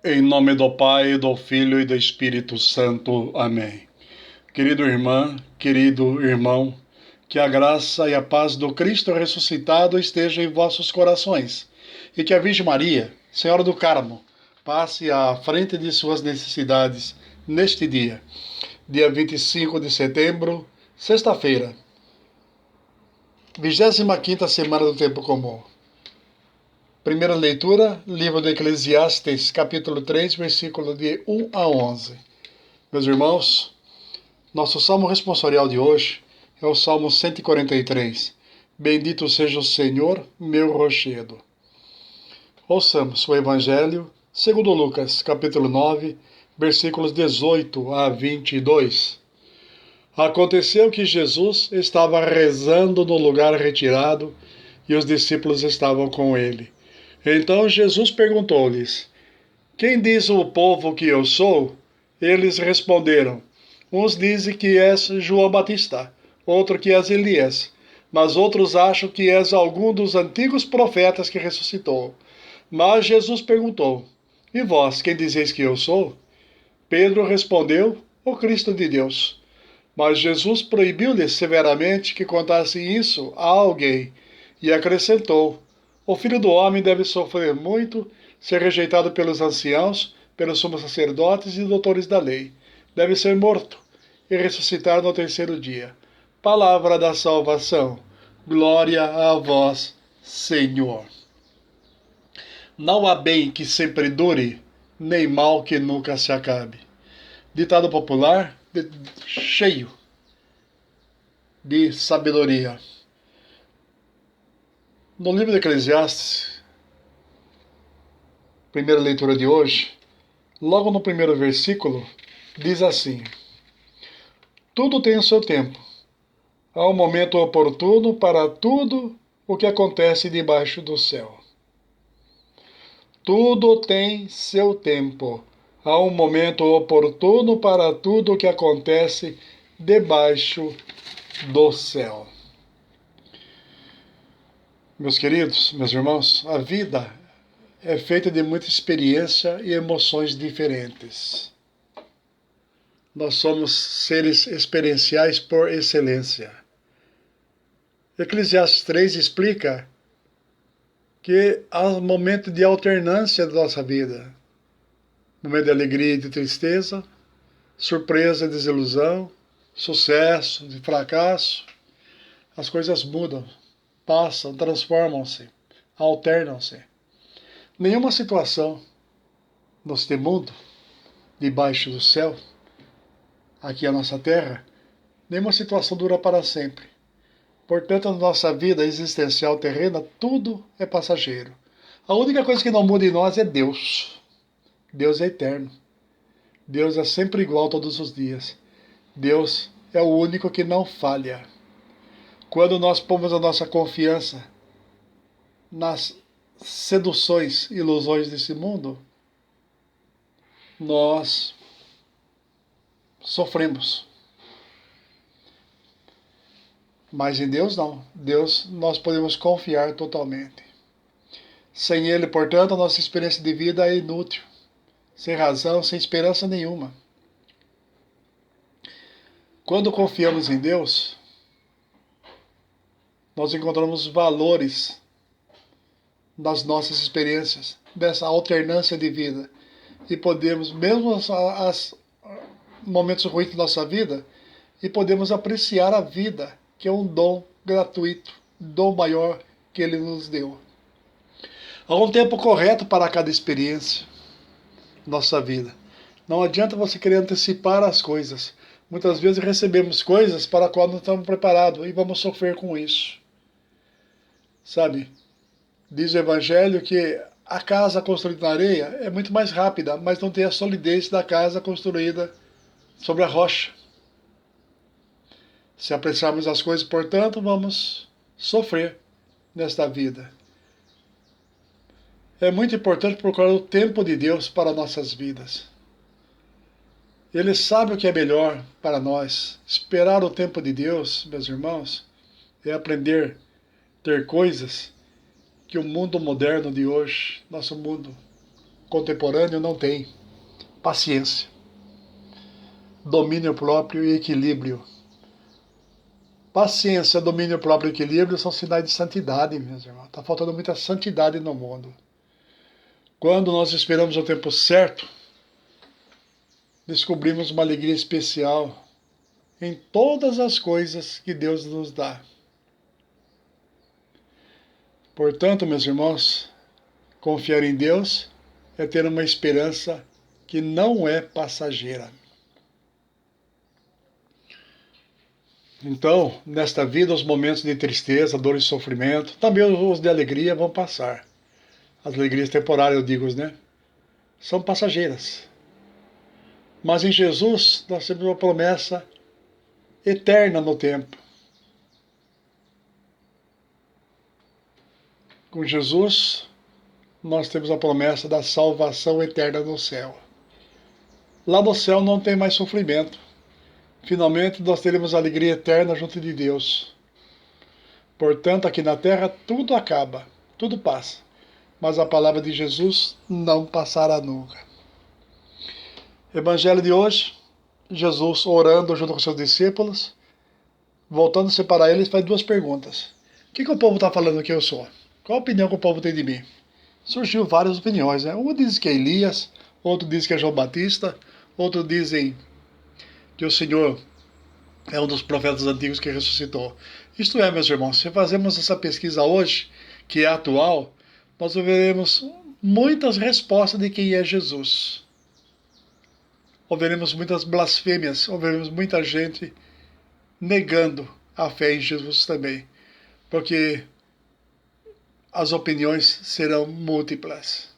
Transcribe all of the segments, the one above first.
Em nome do Pai, do Filho e do Espírito Santo. Amém. Querido irmã, querido irmão, que a graça e a paz do Cristo ressuscitado estejam em vossos corações e que a Virgem Maria, Senhora do Carmo, passe à frente de suas necessidades neste dia, dia 25 de setembro, sexta-feira, 25ª semana do Tempo Comum. Primeira leitura, livro de Eclesiastes, capítulo 3, versículo de 1 a 11. Meus irmãos, nosso salmo responsorial de hoje é o Salmo 143. Bendito seja o Senhor, meu rochedo. Ouçamos o Evangelho segundo Lucas, capítulo 9, versículos 18 a 22. Aconteceu que Jesus estava rezando no lugar retirado e os discípulos estavam com ele. Então Jesus perguntou-lhes: Quem diz o povo que eu sou? Eles responderam: Uns dizem que és João Batista, outro que és Elias, mas outros acham que és algum dos antigos profetas que ressuscitou. Mas Jesus perguntou: E vós, quem dizeis que eu sou? Pedro respondeu: O Cristo de Deus. Mas Jesus proibiu-lhes severamente que contassem isso a alguém e acrescentou: O Filho do Homem deve sofrer muito, ser rejeitado pelos anciãos, pelos sumos sacerdotes e doutores da lei. Deve ser morto e ressuscitar no terceiro dia. Palavra da salvação. Glória a vós, Senhor. Não há bem que sempre dure, nem mal que nunca se acabe. Ditado popular, cheio de sabedoria. No livro de Eclesiastes, primeira leitura de hoje, logo no primeiro versículo, diz assim: Tudo tem o seu tempo. Há um momento oportuno para tudo o que acontece debaixo do céu. Tudo tem seu tempo. Há um momento oportuno para tudo o que acontece debaixo do céu. Meus queridos, meus irmãos, a vida é feita de muita experiência e emoções diferentes. Nós somos seres experienciais por excelência. Eclesiastes 3 explica que há um momento de alternância da nossa vida. Momento de alegria e de tristeza, surpresa e desilusão, sucesso e fracasso. As coisas mudam, passam, transformam-se, alternam-se. Nenhuma situação neste mundo, debaixo do céu, aqui a nossa terra, nenhuma situação dura para sempre. Portanto, na nossa vida existencial terrena, tudo é passageiro. A única coisa que não muda em nós é Deus. Deus é eterno. Deus é sempre igual todos os dias. Deus é o único que não falha. Quando nós pomos a nossa confiança nas seduções, ilusões desse mundo, nós sofremos. Mas em Deus não. Deus nós podemos confiar totalmente. Sem Ele, portanto, a nossa experiência de vida é inútil. Sem razão, sem esperança nenhuma. Quando confiamos em Deus, nós encontramos valores das nossas experiências, dessa alternância de vida. E podemos, mesmo os momentos ruins da nossa vida, e podemos apreciar a vida, que é um dom gratuito, dom maior que Ele nos deu. Há um tempo correto para cada experiência da nossa vida. Não adianta você querer antecipar as coisas. Muitas vezes recebemos coisas para as quais não estamos preparados e vamos sofrer com isso. Sabe? Diz o Evangelho que a casa construída na areia é muito mais rápida, mas não tem a solidez da casa construída sobre a rocha. Se apreciarmos as coisas, portanto, vamos sofrer nesta vida. É muito importante procurar o tempo de Deus para nossas vidas. Ele sabe o que é melhor para nós. Esperar o tempo de Deus, meus irmãos, é aprender a ter coisas que o mundo moderno de hoje, nosso mundo contemporâneo não tem paciência, domínio próprio e equilíbrio. Paciência, domínio próprio e equilíbrio são sinais de santidade, meus irmãos. Está faltando muita santidade no mundo. Quando nós esperamos o tempo certo, descobrimos uma alegria especial em todas as coisas que Deus nos dá. Portanto, meus irmãos, confiar em Deus é ter uma esperança que não é passageira. Então, nesta vida, os momentos de tristeza, dor e sofrimento, também os de alegria vão passar. As alegrias temporárias, eu digo, né? São passageiras. Mas em Jesus, nós temos uma promessa eterna no tempo. Com Jesus, nós temos a promessa da salvação eterna no céu. Lá no céu não tem mais sofrimento. Finalmente, nós teremos a alegria eterna junto de Deus. Portanto, aqui na terra, tudo acaba, tudo passa. Mas a palavra de Jesus não passará nunca. Evangelho de hoje, Jesus orando junto com seus discípulos, voltando-se para eles, faz duas perguntas. O que o povo está falando que eu sou? Qual a opinião que o povo tem de mim? Surgiu várias opiniões, né? Um diz que é Elias, outro diz que é João Batista, outro dizem que o Senhor é um dos profetas antigos que ressuscitou. Isto é, meus irmãos, se fazemos essa pesquisa hoje, que é atual, nós veremos muitas respostas de quem é Jesus. Ouviremos muitas blasfêmias, ouviremos muita gente negando a fé em Jesus também, porque as opiniões serão múltiplas.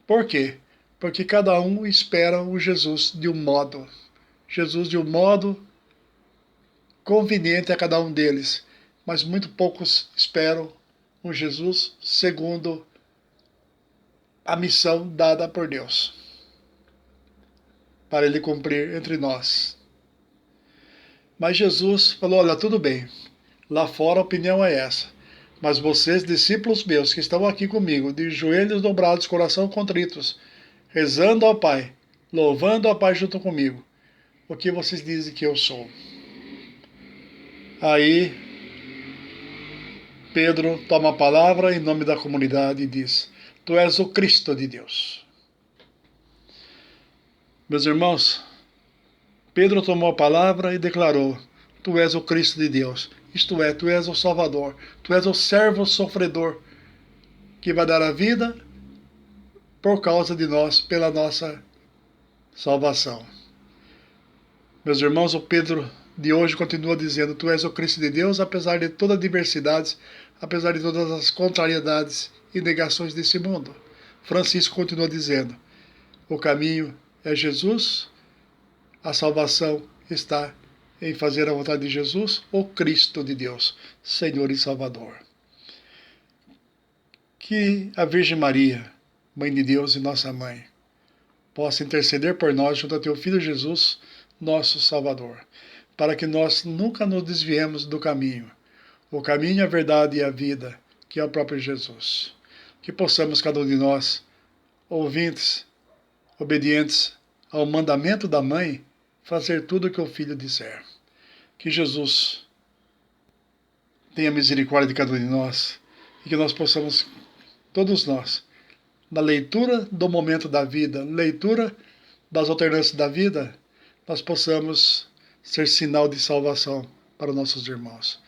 Por quê? Porque cada um espera o Jesus de um modo. Jesus de um modo conveniente a cada um deles, mas muito poucos esperam um Jesus segundo a missão dada por Deus, para ele cumprir entre nós. Mas Jesus falou, olha, tudo bem, lá fora a opinião é essa, mas vocês, discípulos meus, que estão aqui comigo, de joelhos dobrados, coração contritos, rezando ao Pai, louvando ao Pai junto comigo, o que vocês dizem que eu sou? Aí, Pedro toma a palavra em nome da comunidade e diz, tu és o Cristo de Deus. Meus irmãos, Pedro tomou a palavra e declarou, tu és o Cristo de Deus, isto é, tu és o Salvador, tu és o servo sofredor, que vai dar a vida por causa de nós, pela nossa salvação. Meus irmãos, o Pedro de hoje continua dizendo, tu és o Cristo de Deus, apesar de todas as diversidades, apesar de todas as contrariedades e negações desse mundo. Francisco continua dizendo, o caminho é Jesus, a salvação está em fazer a vontade de Jesus, o Cristo de Deus, Senhor e Salvador. Que a Virgem Maria, Mãe de Deus e nossa Mãe, possa interceder por nós junto a teu Filho Jesus, nosso Salvador, para que nós nunca nos desviemos do caminho, o caminho, a verdade e a vida, que é o próprio Jesus. Que possamos, cada um de nós, ouvintes, obedientes ao mandamento da Mãe, fazer tudo o que o Filho disser. Que Jesus tenha misericórdia de cada um de nós e que nós possamos, todos nós, na leitura do momento da vida, leitura das alternâncias da vida, nós possamos ser sinal de salvação para os nossos irmãos.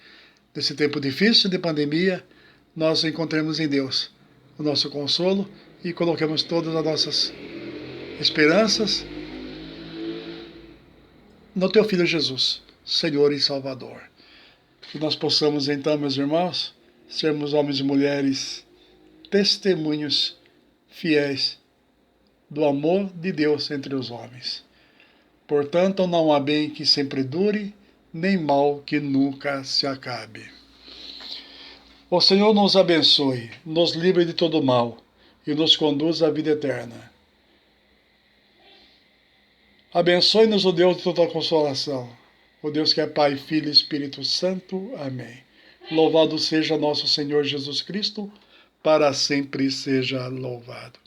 Nesse tempo difícil de pandemia, nós encontremos em Deus o nosso consolo e coloquemos todas as nossas esperanças no teu Filho Jesus, Senhor e Salvador. Que nós possamos então, meus irmãos, sermos homens e mulheres testemunhos fiéis do amor de Deus entre os homens. Portanto, não há bem que sempre dure, nem mal que nunca se acabe. O Senhor nos abençoe, nos livre de todo mal e nos conduz à vida eterna. Abençoe-nos o Deus de toda consolação, o Deus que é Pai, Filho e Espírito Santo. Amém. Louvado seja nosso Senhor Jesus Cristo, para sempre seja louvado.